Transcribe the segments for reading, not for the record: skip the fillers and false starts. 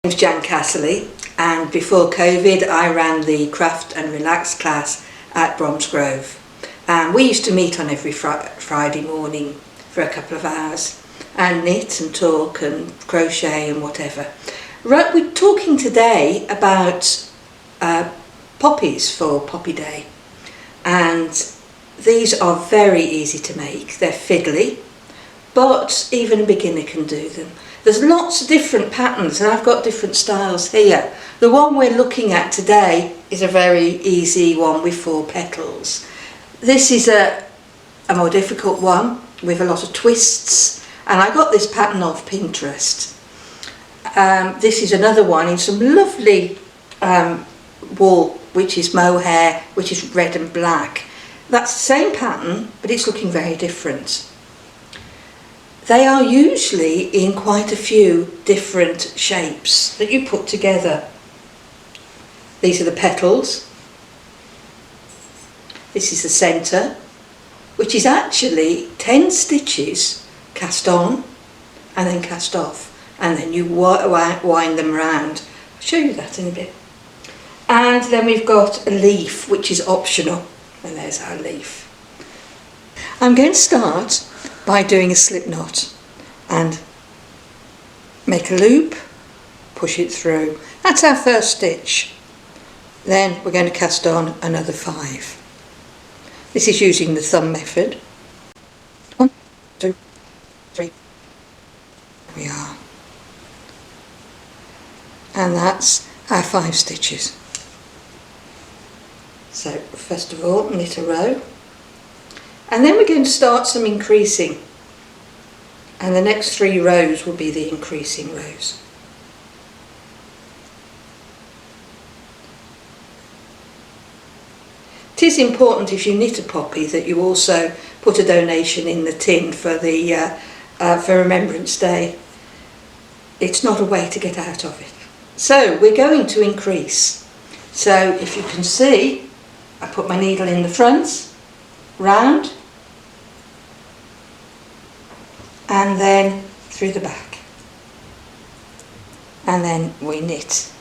My name's Jan Casserley, and before COVID I ran the craft and relax class at Bromsgrove, and we used to meet on every Friday morning for a couple of hours and knit and talk and crochet and whatever. Right, we're talking today about poppies for Poppy Day, and these are very easy to make. They're fiddly, but even a beginner can do them. There's lots of different patterns, and I've got different styles here. The one we're looking at today is a very easy one with 4 petals. This is a more difficult one with a lot of twists, and I got this pattern off Pinterest. This is another one in some lovely wool, which is mohair, which is red and black. That's the same pattern, but it's looking very different. They are usually in quite a few different shapes that you put together. These are the petals. This is the centre, which is actually 10 stitches cast on and then cast off, and then you wind them round. I'll show you that in a bit. And then we've got a leaf, which is optional, and there's our leaf. I'm going to start by doing a slip knot and make a loop, push it through. That's our first stitch. Then we're going to cast on another 5. This is using the thumb method. 1, 2, 3. There we are. And that's our 5 stitches. So first of all, knit a row. And then we're going to start some increasing, and the next 3 rows will be the increasing rows. It is important, if you knit a poppy, that you also put a donation in the tin for the for Remembrance Day. It's not a way to get out of it. So we're going to increase. So if you can see, I put my needle in the front, round, and then through the back, and then we knit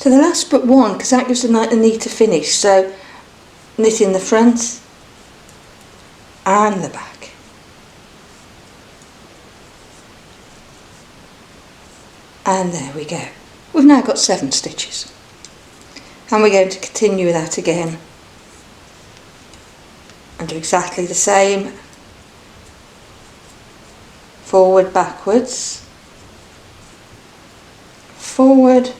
to the last but one, because that gives a neater finish. So knit in the front and the back, and there we go. We've now got 7 stitches, and we're going to continue that again and do exactly the same. Forward, backwards, forward,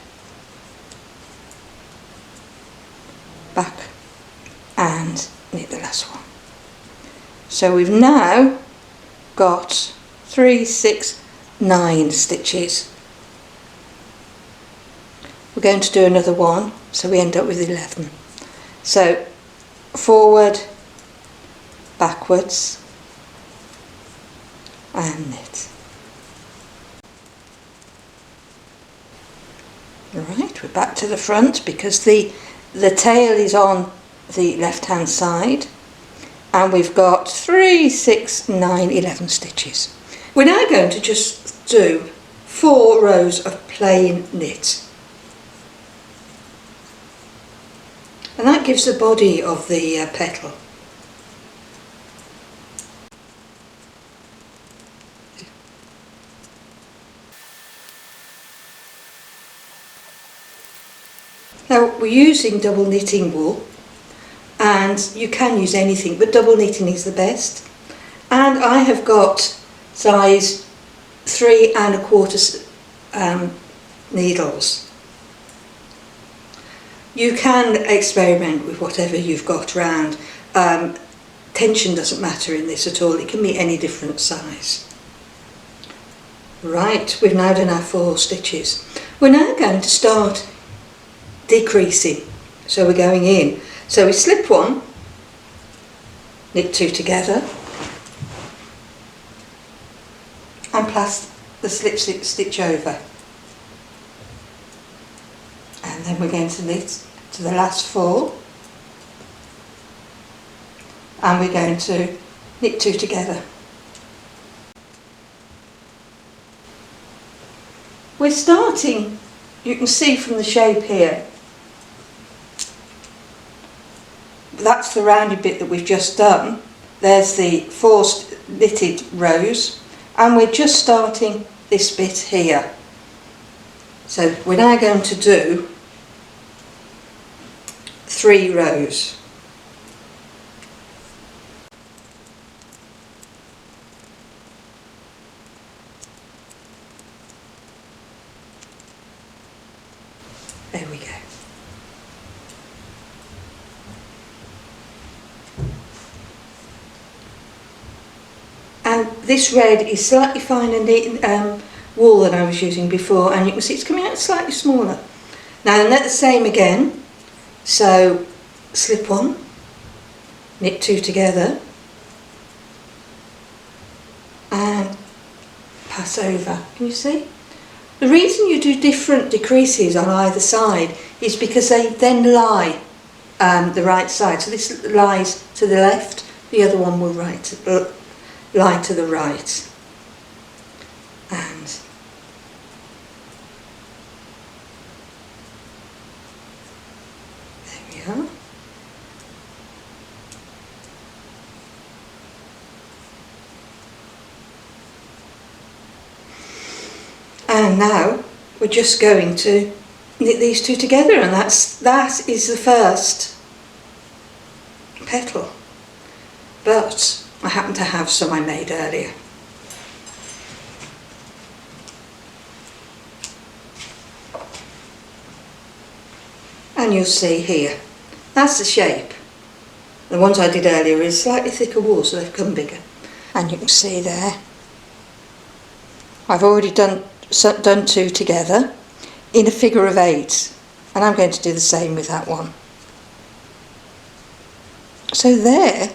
back, and knit the last one. So we've now got 3, 6, 9 stitches. We're going to do another one, so we end up with 11. So forward, backwards, and knit. Right, we're back to the front because the tail is on the left hand side, and we've got 3, 6, 9, 11 stitches. We're now going to just do 4 rows of plain knit, and that gives the body of the petal. Now we're using double knitting wool, and you can use anything, but double knitting is the best. And I have got size 3 1/4 needles. You can experiment with whatever you've got round. Tension doesn't matter in this at all, it can be any different size. Right, we've now done our 4 stitches. We're now going to start decreasing, so we're going in. So we slip 1, knit 2 together, and plus the slip stitch over, and then we're going to knit to the last 4, and we're going to knit 2 together, we're starting, you can see from the shape here, that's the rounded bit that we've just done. There's the 4 knitted rows, and we're just starting this bit here. So we're now going to do 3 rows. There we go. And this red is slightly finer wool than I was using before, and you can see it's coming out slightly smaller. Now knit the same again, so slip on, knit 2 together, and pass over. Can you see? The reason you do different decreases on either side is because they then lie the right side. So this lies to the left, the other one will lie to the right. And there we are. And now we're just going to knit these 2 together, and that is the first petal. But I happen to have some I made earlier. And you'll see here, that's the shape. The ones I did earlier is slightly thicker wool, so they've come bigger. And you can see there, I've already done 2 together in a figure of 8, and I'm going to do the same with that one. So there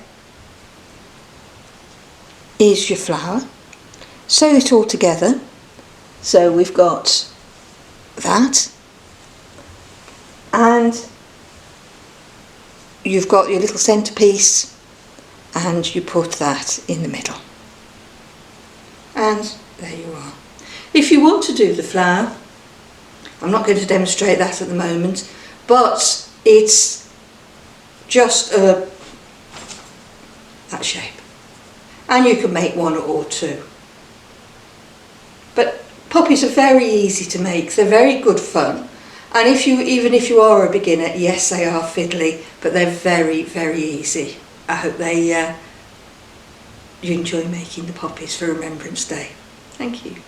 is your flower. Sew it all together. So we've got that, and you've got your little centrepiece, and you put that in the middle. And there you are. If you want to do the flower, I'm not going to demonstrate that at the moment, but it's just that shape. And you can make 1 or 2. But poppies are very easy to make, they're very good fun. And even if you are a beginner, yes, they are fiddly, but they're very, very easy. I hope you enjoy making the poppies for Remembrance Day. Thank you.